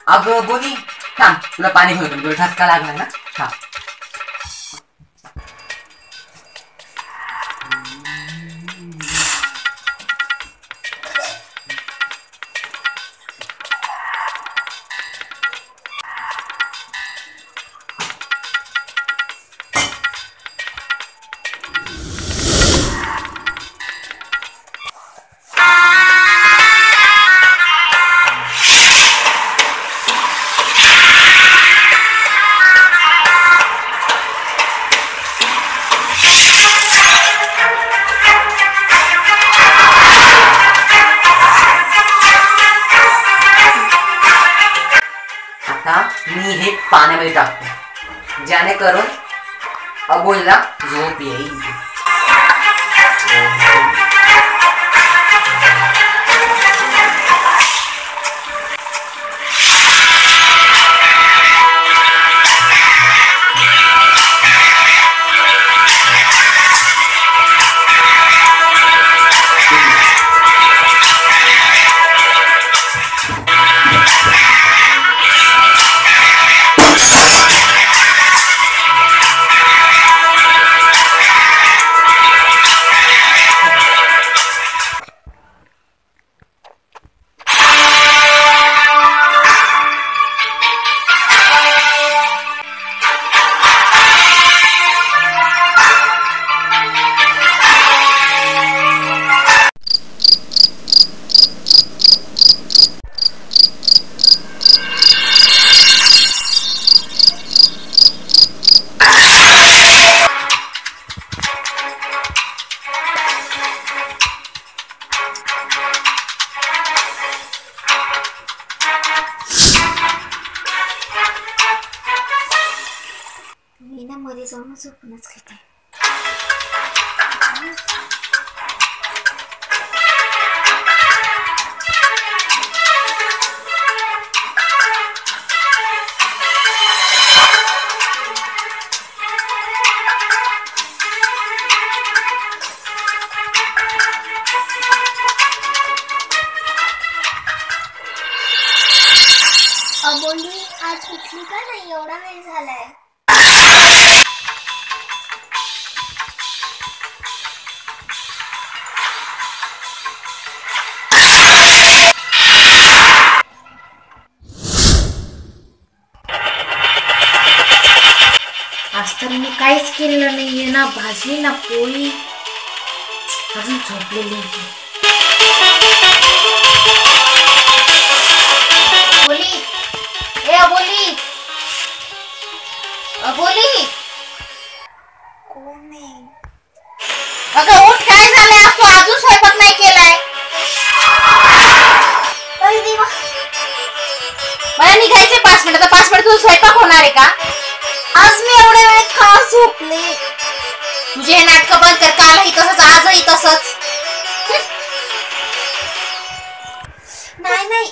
अगं बोली थांब, तुला पाणी घेऊन येतो, तुला ठसका लागला ना. थांब. मी हे पाण्यामध्ये टाकतो, ज्याने करून अबोलला झोप येईल. मध्ये जाऊन झोपूनच घेते. अबोली आज उठली का नाही? एवढा वेळ झालाय. आज तर मी काहीच केलं नाहीये, ना भाजी ना पोळी. अजून झोपलेली आहे. अबोली, ए अबोली, अबोली, कोण आहे? अगं उठ, काय झालंय? तू अजून स्वयंपाक नाही केलाय? अरे देवा, मला निघायचे 5 मिनिटं. तर 5 मिनिट तुझा स्वयंपाक होणार आहे का? आज मी एवढ्या वेळ का झोपले? तुझे हे नाटक बंद कर. कालही तसंच, आजही तसंच. नाही नाही,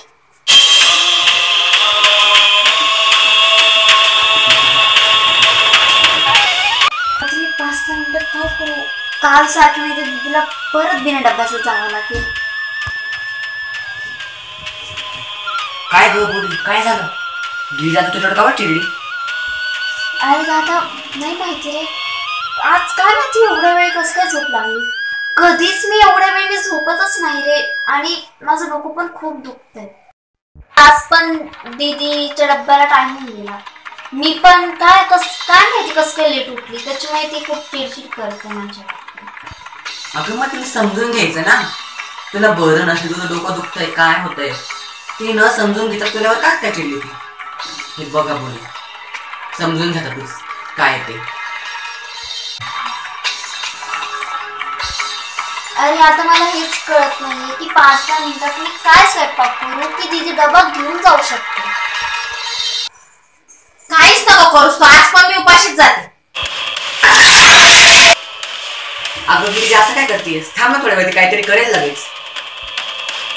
आता मी 5-10 मिनिटात काय करू? काल सारखं नाही तर तुला परत बिना डब्याचं जावं लागेल. काय ग बोली, काय झालं? गिरी आता तुझ्याकडे का चिडली? अरे दादा, नाही माहिती रे, आज काय माहिती एवढ्या वेळ कसं काय झोप लागली. कधीच मी एवढ्या वेळ मी झोपतच नाही रे, आणि माझं डोकं पण खूप दुखतंय. आज पण दीदीच्या डब्याला टाइम होऊन गेला. मी पण काय माहिती कसं काय लेट उठली, त्याच्यामुळे ती खूप चिडचिड करते माझ्या. अगं मग तिने समजून घ्यायचं ना, तुला बरं नसेल, तुझं डोकं दुखतंय, काय होतंय, ती न समजून घेता तुझ्यावर काय चिडली ती? हे बघा बोली, समजून घ्या तूच काय ते. अरे आता मला हेच कळत नाहीये की 5-10 मिनिटात मी काय स्वयंपाक करू की दीदी डबा घेऊन जाऊ शकते. काहीच नको करूस तू. आज पण मी उपाशीच जाते. अगं गिरी असं काय करतेस? थांब ना थोड्या वेळ, काहीतरी करेल लगेच.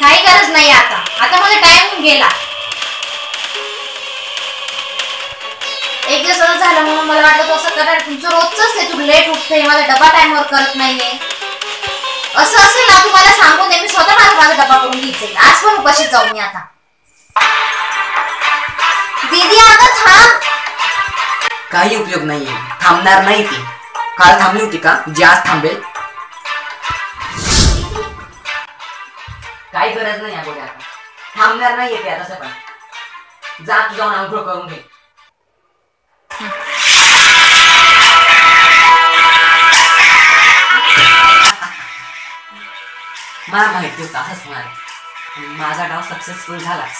काही गरज नाही. आता मला टाइम होऊन गेला. एक दिवस असं झालं म्हणून मला वाटलं तू असं करणार. तुमचं रोजच आहे, तू लेट उठते, माझा डबा टाइमवर करत नाहीये. असं असेल ना, तू मला सांगून दे, मी स्वतः माझा डबा करून घ्यायचे. आज पण उपाशीच जाऊ मी आता. दीदी अगं थांब. काही उपयोग नाहीये, थांबणार नाही ती. काल थांबली होती का जी आज थांबेल? काही गरज नाही यापुढे आता. थांबणार नाहीये ते आता पण. जा तू जाऊन आंघोळ करून घे. मला माहिती होतं असंच होणार आहे. माझा डाव सक्सेसफुल झालाच.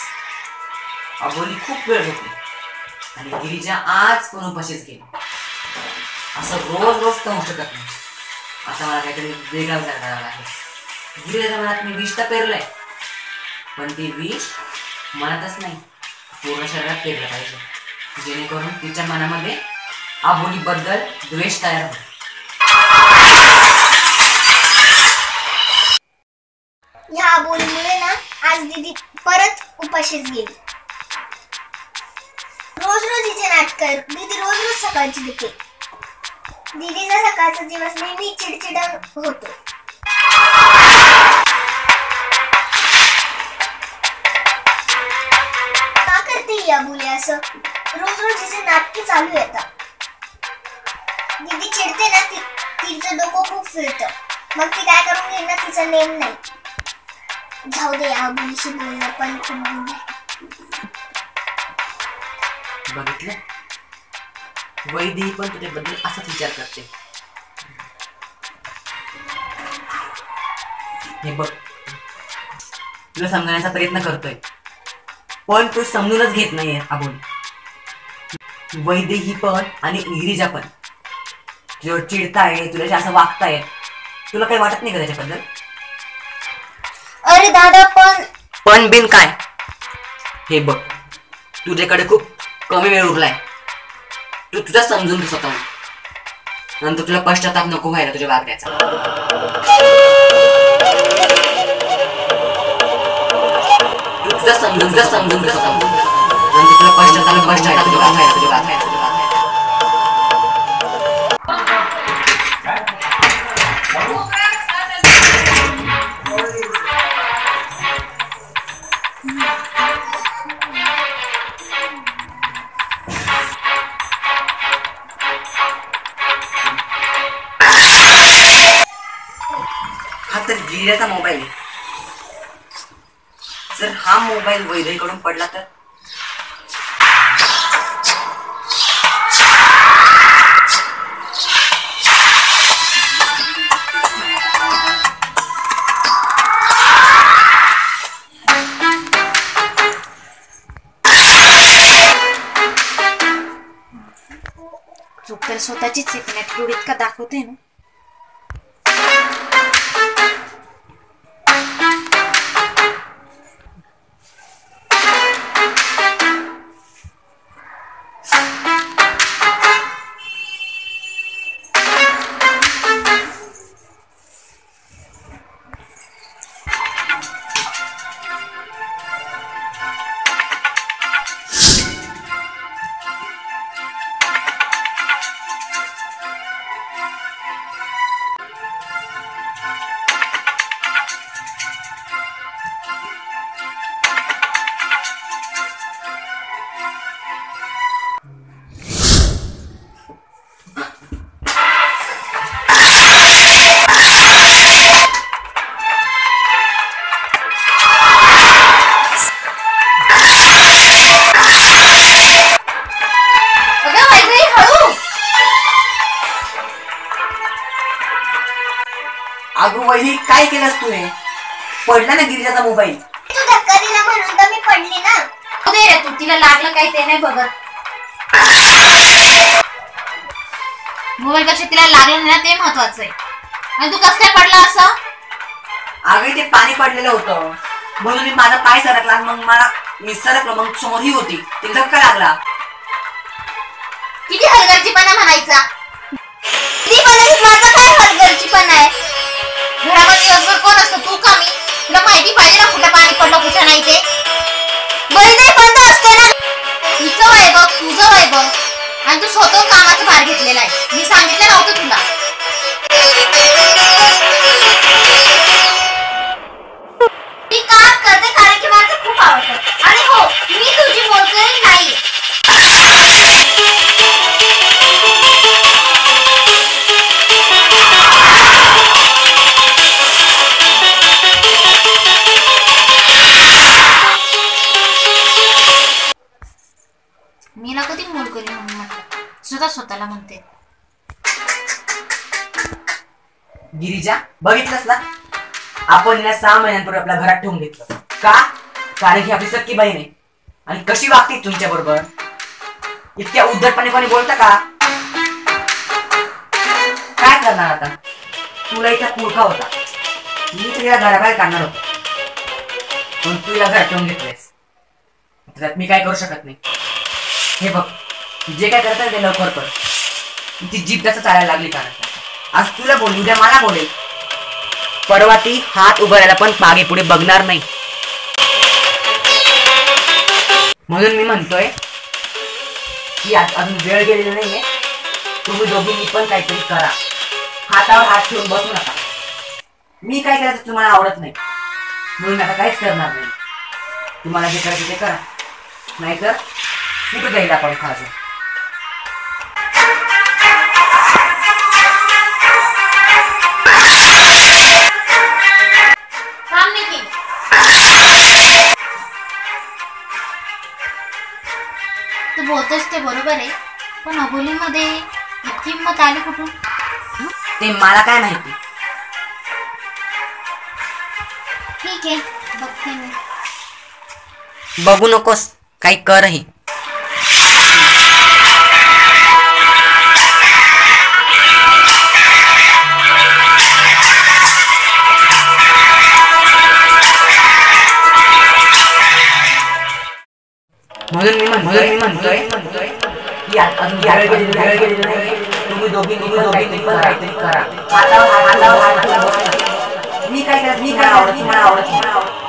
अबोली खूप वेळ होती आणि गिरिजा आज पण उपाशीच गेली. असं रोज रोज तर होऊ शकत नाही. आता मला काहीतरी वेगळा विचार करावा लागेल. गिरिजाच्या मनात मी विष तर पेरलंय, पण ती विष मनातच नाही, पूर्ण शरीरात पेरलं पाहिजे, जेणेकरून तिच्या मनामध्ये अबोली बद्दल द्वेष तयार होईल. या बोलीमुळे ना आज दीदी परत उपाशीच गेली. रोज रोज हिचे नाटक. दीदी रोज रोज सकाळची देते. दीदीचा सकाळचा दिवस नेहमी चिडचिडा होतो. का करते या बोली असं? रोज रोज हिचे नाटक चालू येतात. दीदी चिडते ना, तिचं डोकं खूप फिरतं. मग ती काय करून घेईल ना, तिचा नेम नाही. जाऊ दे, या बोलीशी बोलणं पण खूप दूर आहे. बघितलं, वैदेही पण तुझ्याबद्दल असाच विचार करते. हे बघ, तुला समजण्याचा प्रयत्न करतोय, पण तू समजूनच घेत नाहीये अबोली. वैदेही पण आणि गिरिजा पण तुझ्यावर चिडताय, तुझ्याशी असं वागताय. तुला काही वाटत नाही का त्याच्याबद्दल? अरे दादा, पण बिन काय? हे बघ, तुझ्याकडे खूप कमी वेळ उरलाय. तू तुझा समजून घे स्वतःहून, नंतर तुला पश्चाताप नको व्हायला तुझ्या वागण्याचा. तू तुझा समजून घे स्वतःहून, नंतर तुला पश्चाताप नको व्हायला तुझ्या वागण्याचा. हा तर गिरिजाचा मोबाईल आहे. जर हा मोबाईल वैदेहीकडून पडला तर? चूक तर स्वतःचीच चिकण्यात एवढी इतका दाखवते ना. अगं वही, काय केलंस तू? हे पडला ना गिरिजाचा मोबाईल. तू धक्का दिला म्हणून तर मी पडली ना. दे रे, तू तिला लागलं काय ते नाही बघत. मोबाईल पेक्षा तिला लागलं नाही ना, ते महत्वाचं आहे. आणि तू कसं काय पडला असं? अगं ते पाणी पडलेलं होतं म्हणून मी माझा पाय सरकला, मग मी सरकलो, मग समोर ही होती, तिला धक्का लागला. किती हलगर्जीपणा म्हणायचा. ती म्हणाली माझा काय हलगर्जीपणा आहे? घरामध्ये दिवसभर कोण असतं, तू का मी? तुला माहिती पाहिजे ना कुठं पाणी पडलं कुठं नाही ते. वैदे बंद असते ना. तुझं वय बघ, तुझं वय बघ. आणि तू स्वतः कामाचा भार घेतलेला आहे. मी सांगितलं नव्हतं तुला. मी काम करते कारण की मला खूप आवडतं. आणि हो, मी तुझी मोलकरीण नाही. त्याला म्हणते. गिरिजा, बघितलंस ना, आपण हिला 6 महिन्यांपूर्वी आपल्या घरात ठेवून घेतलं. का? कारण की आपली सख्खी बहीण आहे. आणि कशी वागते तुमच्या बरोबर? इतक्या उद्धटपणे कोणी बोलतं का? काय करणार आता? तुला इथं पुळका होता, मी तुला घराबाहेर काढणार होतो, पण तू या घरात ठेवून घेतलेस. त्यात मी काय करू शकत नाही. हे बघ, जे काय करत ते लवकर कर. ती जीभ जास्त चालायला लागली. कारण आज तुला बोल, उद्या मला बोलेल, परवा ती हात उभारायला पण मागे पुढे बघणार नाही. म्हणून मी म्हणतोय की अजून वेळ गेलेली नाहीये. तुम्ही दोघींनी पण काहीतरी करा. हातावर हात ठेवून बसू नका. मी काय करायचं तुम्हाला आवडत नाही, म्हणून आता काहीच करणार नाही. तुम्हाला जे करायचं ते करा, नाहीतर कुठं जाईल आपण खायचं. तू बोलतोस ते बरोबर आहे, पण अबोलीमध्ये इतकी हिंमत आली कुठून? ते मला काय माहिती. ठीक आहे, बघते मी. बघू नकोस, काही करही. म्हणून मी म्हणतोय की अजून वेळ गेलेली नाही. तुम्ही दोघींनी पण काहीतरी करा. हातावर हात ठेवून बसू नका. मी काय करायचं मला आवडत नाही.